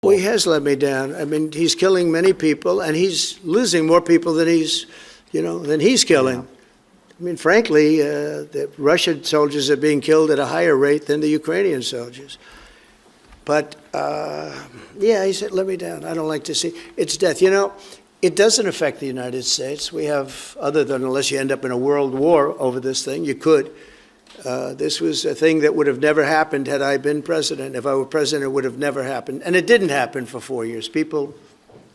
Well, he has let me down. I mean, he's killing many people, and he's losing more people than he's killing. Yeah. I mean, frankly, the Russian soldiers are being killed at a higher rate than the Ukrainian soldiers. But, yeah, he said, let me down. I don't like to see. It's death. You know, it doesn't affect the United States. We have, other than unless you end up in a world war over this thing, you could. This was a thing that would have never happened had I been president. If I were president, it would have never happened. And it didn't happen for 4 years.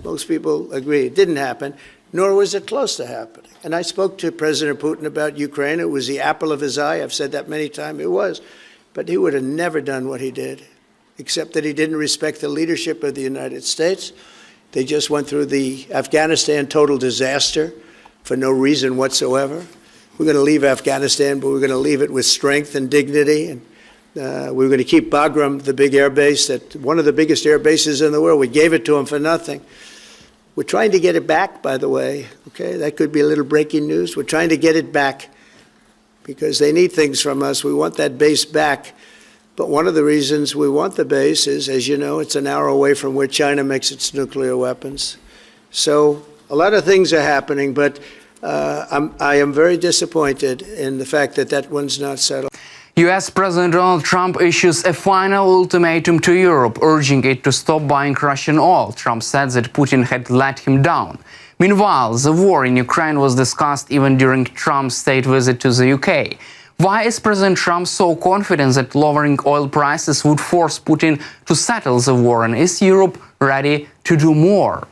Most people agree it didn't happen, nor was it close to happening. And I spoke to President Putin about Ukraine. It was the apple of his eye. I've said that many times. It was. But he would have never done what he did, except that he didn't respect the leadership of the United States. They just went through the Afghanistan total disaster for no reason whatsoever. We're going to leave Afghanistan, but we're going to leave it with strength and dignity. And we're going to keep Bagram, the big air base, one of the biggest air bases in the world. We gave it to them for nothing. We're trying to get it back, by the way. Okay, that could be a little breaking news. We're trying to get it back because they need things from us. We want that base back. But one of the reasons we want the base is, as you know, it's an hour away from where China makes its nuclear weapons. So a lot of things are happening, but I am very disappointed in the fact that that one's not settled. US President Donald Trump issues a final ultimatum to Europe, urging it to stop buying Russian oil. Trump said that Putin had let him down. Meanwhile, the war in Ukraine was discussed even during Trump's state visit to the UK. Why is President Trump so confident that lowering oil prices would force Putin to settle the war, and is Europe ready to do more?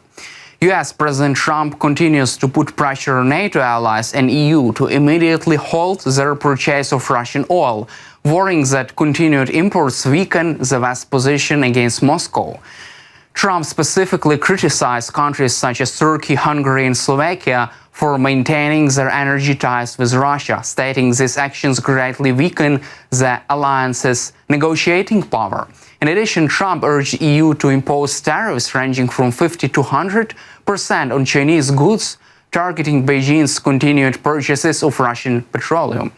US President Trump continues to put pressure on NATO allies and EU to immediately halt their purchase of Russian oil, worrying that continued imports weaken the West's position against Moscow. Trump specifically criticized countries such as Turkey, Hungary, and Slovakia for maintaining their energy ties with Russia, stating these actions greatly weaken the alliance's negotiating power. In addition, Trump urged EU to impose tariffs ranging from 50 to 100% on Chinese goods, targeting Beijing's continued purchases of Russian petroleum.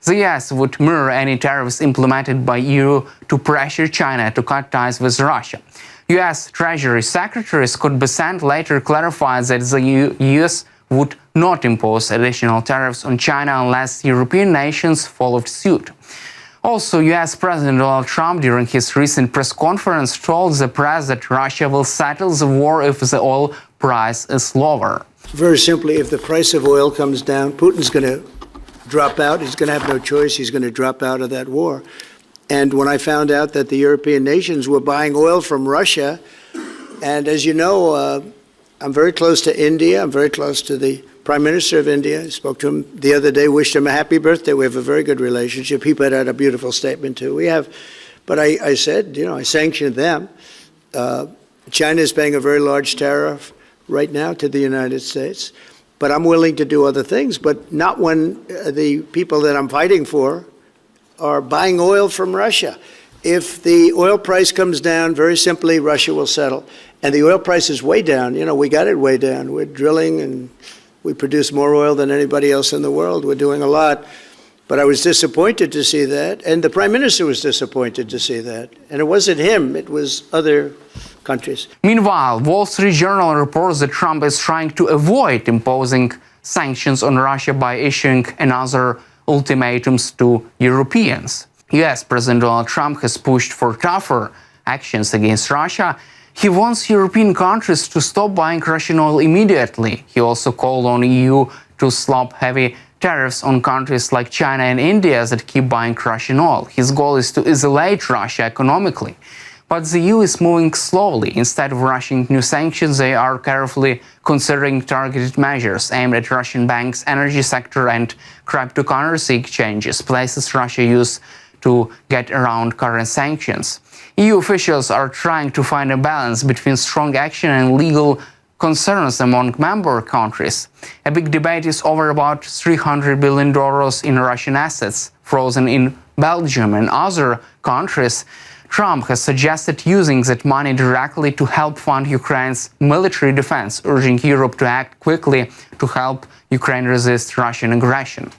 The US would mirror any tariffs implemented by EU to pressure China to cut ties with Russia. US Treasury Secretary Scott Bessent later clarified that the US would not impose additional tariffs on China unless European nations followed suit. Also, US President Donald Trump, during his recent press conference, told the press that Russia will settle the war if the oil price is lower. Very simply, if the price of oil comes down, Putin's going to drop out. He's going to have no choice. He's going to drop out of that war. And when I found out that the European nations were buying oil from Russia, and as you know, I'm very close to India. I'm very close to the Prime Minister of India. I spoke to him the other day, wished him a happy birthday. We have a very good relationship. He put out a beautiful statement, too. But I said, you know, I sanctioned them. China is paying a very large tariff right now to the United States. But I'm willing to do other things, but not when the people that I'm fighting for are buying oil from Russia. If the oil price comes down, very simply, Russia will settle. And the oil price is way down. You know, we got it way down. We're drilling and we produce more oil than anybody else in the world. We're doing a lot. But I was disappointed to see that. And the Prime Minister was disappointed to see that. And it wasn't him, it was other countries. Meanwhile, Wall Street Journal reports that Trump is trying to avoid imposing sanctions on Russia by issuing another ultimatums to Europeans. US President Donald Trump has pushed for tougher actions against Russia. He wants European countries to stop buying Russian oil immediately. He also called on EU to slap heavy tariffs on countries like China and India that keep buying Russian oil. His goal is to isolate Russia economically. But the EU is moving slowly. Instead of rushing new sanctions, they are carefully considering targeted measures aimed at Russian banks, energy sector, and cryptocurrency exchanges, places Russia used to get around current sanctions. EU officials are trying to find a balance between strong action and legal concerns among member countries. A big debate is over about $300 billion in Russian assets frozen in Belgium and other countries. Trump has suggested using that money directly to help fund Ukraine's military defense, urging Europe to act quickly to help Ukraine resist Russian aggression.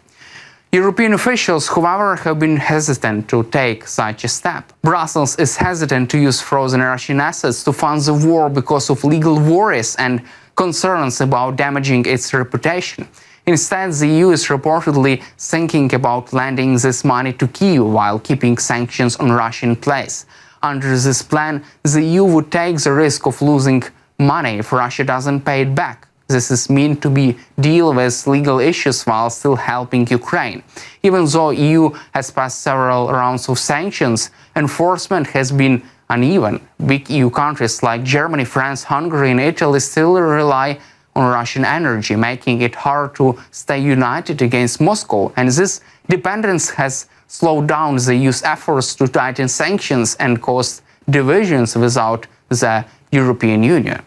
European officials, however, have been hesitant to take such a step. Brussels is hesitant to use frozen Russian assets to fund the war because of legal worries and concerns about damaging its reputation. Instead, the EU is reportedly thinking about lending this money to Kyiv while keeping sanctions on Russia in place. Under this plan, the EU would take the risk of losing money if Russia doesn't pay it back. This is meant to be deal with legal issues while still helping Ukraine. Even though EU has passed several rounds of sanctions, enforcement has been uneven. Big EU countries like Germany, France, Hungary and Italy still rely on Russian energy, making it hard to stay united against Moscow. And this dependence has slowed down the EU's efforts to tighten sanctions and caused divisions without the European Union.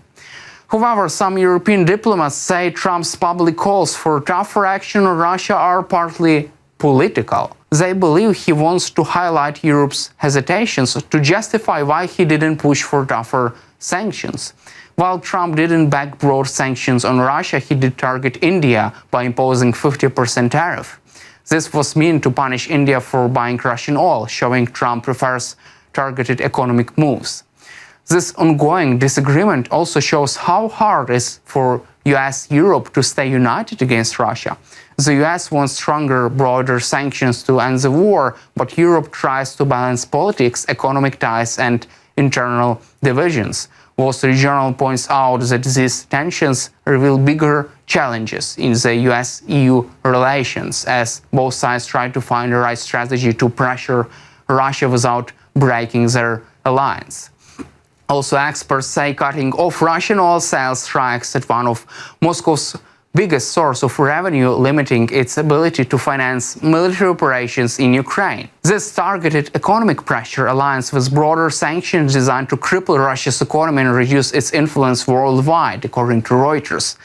However, some European diplomats say Trump's public calls for tougher action on Russia are partly political. They believe he wants to highlight Europe's hesitations to justify why he didn't push for tougher sanctions. While Trump didn't back broad sanctions on Russia, he did target India by imposing 50% tariff. This was meant to punish India for buying Russian oil, showing Trump prefers targeted economic moves. This ongoing disagreement also shows how hard it is for US-Europe to stay united against Russia. The US wants stronger, broader sanctions to end the war, but Europe tries to balance politics, economic ties and internal divisions. Wall Street Journal points out that these tensions reveal bigger challenges in the US-EU relations, as both sides try to find the right strategy to pressure Russia without breaking their alliance. Also, experts say cutting off Russian oil sales strikes at one of Moscow's biggest source of revenue, limiting its ability to finance military operations in Ukraine. This targeted economic pressure aligns with broader sanctions designed to cripple Russia's economy and reduce its influence worldwide, according to Reuters.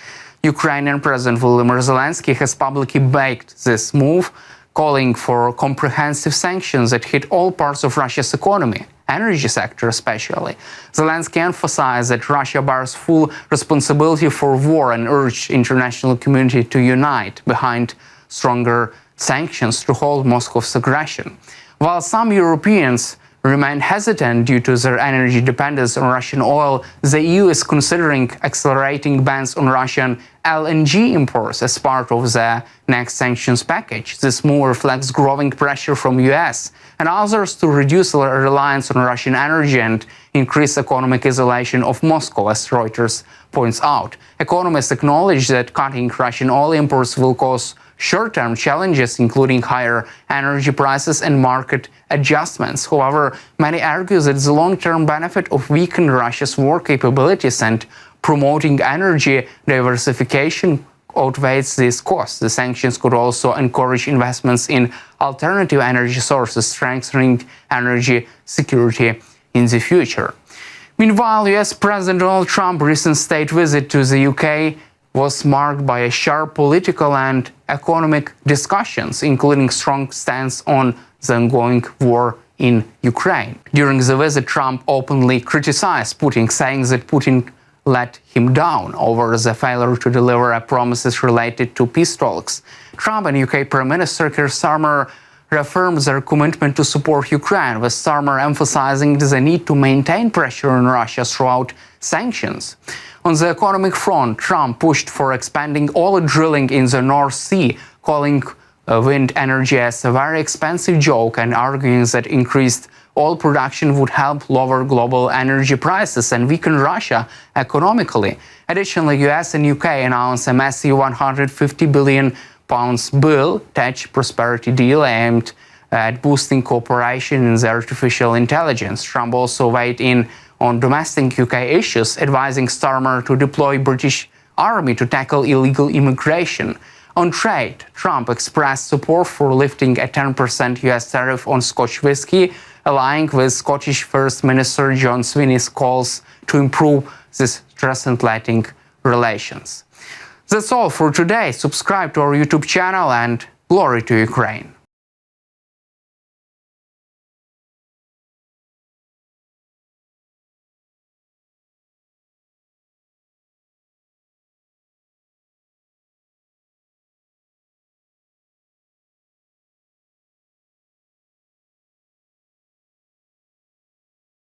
Ukrainian President Volodymyr Zelensky has publicly backed this move, calling for comprehensive sanctions that hit all parts of Russia's economy, energy sector especially. Zelensky emphasized that Russia bears full responsibility for war and urged international community to unite behind stronger sanctions to halt Moscow's aggression. While some Europeans remain hesitant due to their energy dependence on Russian oil, the EU is considering accelerating bans on Russian LNG imports as part of the next sanctions package. This move reflects growing pressure from US and others to reduce reliance on Russian energy and increase economic isolation of Moscow, as Reuters points out. Economists acknowledge that cutting Russian oil imports will cause short-term challenges, including higher energy prices and market adjustments. However, many argue that the long-term benefit of weakening Russia's war capabilities and promoting energy diversification outweighs these costs. The sanctions could also encourage investments in alternative energy sources, strengthening energy security in the future. Meanwhile, US President Donald Trump's recent state visit to the UK was marked by a sharp political and economic discussions, including strong stance on the ongoing war in Ukraine. During the visit, Trump openly criticized Putin, saying that Putin let him down over the failure to deliver promises related to peace talks. Trump and UK Prime Minister Keir Starmer reaffirmed their commitment to support Ukraine, with Starmer emphasizing the need to maintain pressure on Russia throughout sanctions. On the economic front, Trump pushed for expanding oil drilling in the North Sea, calling wind energy as a very expensive joke and arguing that increased oil production would help lower global energy prices and weaken Russia economically. Additionally, US and UK announced a massive £150 billion bill, Tech Prosperity Deal, aimed at boosting cooperation in the artificial intelligence. Trump also weighed in on domestic UK issues, advising Starmer to deploy British Army to tackle illegal immigration. On trade, Trump expressed support for lifting a 10% US tariff on Scotch whisky, allying with Scottish First Minister John Swinney's calls to improve these transatlantic relations. That's all for today. Subscribe to our YouTube channel and glory to Ukraine.